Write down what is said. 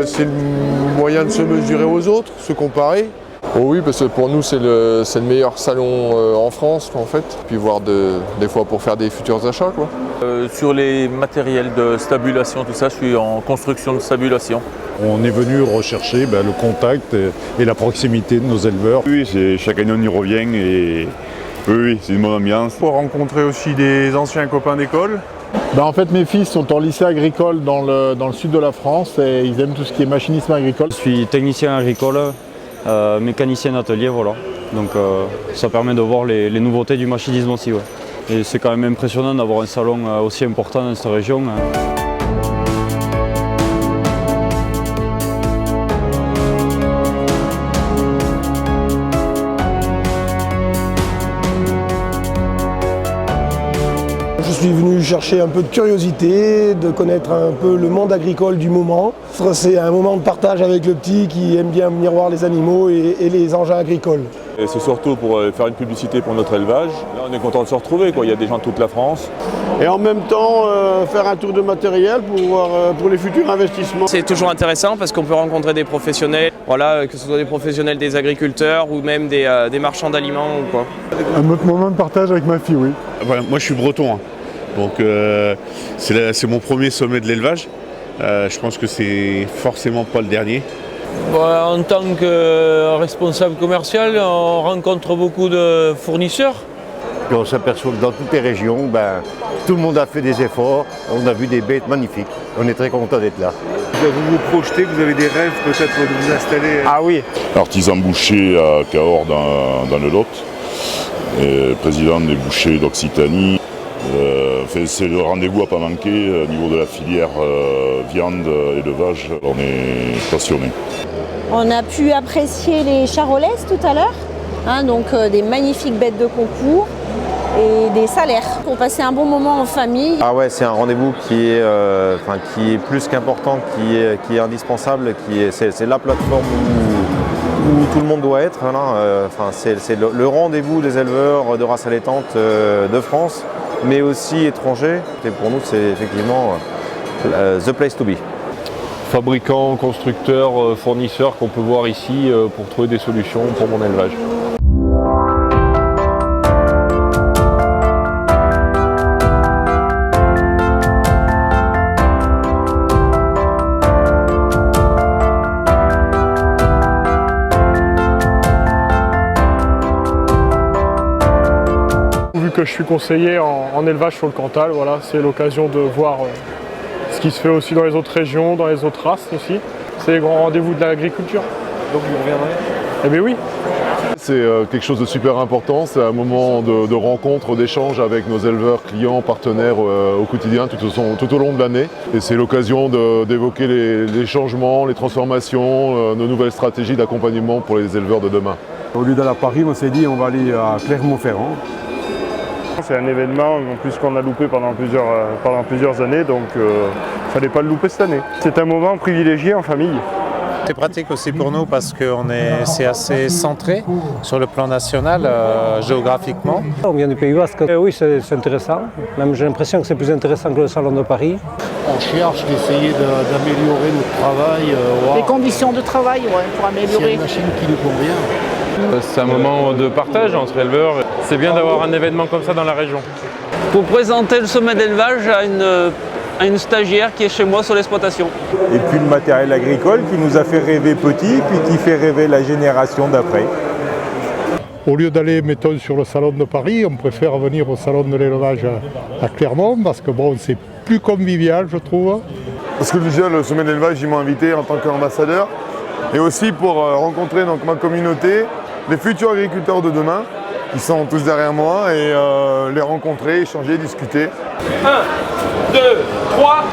C'est le moyen de se mesurer aux autres, se comparer. Oh oui, parce que pour nous c'est le meilleur salon en France en fait, puis voir des fois pour faire des futurs achats quoi. Sur les matériels de stabulation, tout ça, je suis en construction de stabulation. On est venu rechercher le contact et la proximité de nos éleveurs. Oui, chaque année on y revient et oui, c'est une bonne ambiance. Pour rencontrer aussi des anciens copains d'école. En fait, mes fils sont en lycée agricole dans le sud de la France et ils aiment tout ce qui est machinisme agricole. Je suis technicien agricole, mécanicien d'atelier, voilà. Donc ça permet de voir les nouveautés du machinisme aussi. Ouais. Et c'est quand même impressionnant d'avoir un salon aussi important dans cette région. Je suis venu chercher un peu de curiosité, de connaître un peu le monde agricole du moment. C'est un moment de partage avec le petit qui aime bien venir voir les animaux et les engins agricoles. C'est surtout pour faire une publicité pour notre élevage. Là on est content de se retrouver, quoi. Il y a des gens de toute la France. Et en même temps faire un tour de matériel pour les futurs investissements. C'est toujours intéressant parce qu'on peut rencontrer des professionnels, voilà, que ce soit des professionnels des agriculteurs ou même des marchands d'aliments ou quoi. Un autre moment de partage avec ma fille, oui. Voilà, moi je suis breton, hein. Donc c'est mon premier sommet de l'élevage. Je pense que c'est forcément pas le dernier. En tant que responsable commercial, on rencontre beaucoup de fournisseurs. Et on s'aperçoit que dans toutes les régions, tout le monde a fait des efforts. On a vu des bêtes magnifiques. On est très content d'être là. Vous vous projetez, vous avez des rêves peut-être de vous installer? Ah oui. Artisan boucher à Cahors dans le Lot, président des bouchers d'Occitanie. C'est le rendez-vous à pas manquer au niveau de la filière viande, élevage. On est passionnés. On a pu apprécier les charolaises tout à l'heure, donc des magnifiques bêtes de concours et des salaires. Pour passer un bon moment en famille. Ah ouais, c'est un rendez-vous qui est plus qu'important, qui est indispensable, c'est la plateforme où tout le monde doit être. C'est le rendez-vous des éleveurs de races allaitantes de France, mais aussi étrangers. Et pour nous, c'est effectivement the place to be. Fabricants, constructeurs, fournisseurs qu'on peut voir ici pour trouver des solutions pour mon élevage. Vu que je suis conseiller en élevage sur le Cantal, voilà, c'est l'occasion de voir ce qui se fait aussi dans les autres régions, dans les autres races aussi. C'est les grands rendez-vous de l'agriculture. Donc vous reviendrez? Eh bien oui. C'est quelque chose de super important, c'est un moment de rencontre, d'échange avec nos éleveurs, clients, partenaires au quotidien tout au long de l'année. Et c'est l'occasion d'évoquer les changements, les transformations, nos nouvelles stratégies d'accompagnement pour les éleveurs de demain. Au lieu d'aller à Paris, on s'est dit on va aller à Clermont-Ferrand. C'est un événement en plus qu'on a loupé pendant plusieurs années, donc il ne fallait pas le louper cette année. C'est un moment privilégié en famille. C'est pratique aussi pour nous parce que c'est assez centré sur le plan national, géographiquement. On vient du Pays Basque, oui c'est intéressant, même j'ai l'impression que c'est plus intéressant que le Salon de Paris. On cherche d'essayer d'améliorer notre travail. Les conditions de travail, pour améliorer. C'est une machine qui nous convient. C'est un moment de partage entre éleveurs. C'est bien d'avoir un événement comme ça dans la région. Pour présenter le sommet d'élevage à une stagiaire qui est chez moi sur l'exploitation. Et puis le matériel agricole qui nous a fait rêver petit, puis qui fait rêver la génération d'après. Au lieu d'aller, mettons, sur le salon de Paris, on préfère venir au salon de l'élevage à Clermont parce que c'est plus convivial, je trouve. Parce que déjà, le sommet de l'élevage, ils m'ont invité en tant qu'ambassadeur. Et aussi pour rencontrer ma communauté, les futurs agriculteurs de demain, qui sont tous derrière moi, et les rencontrer, échanger, discuter. 1, 2, 3.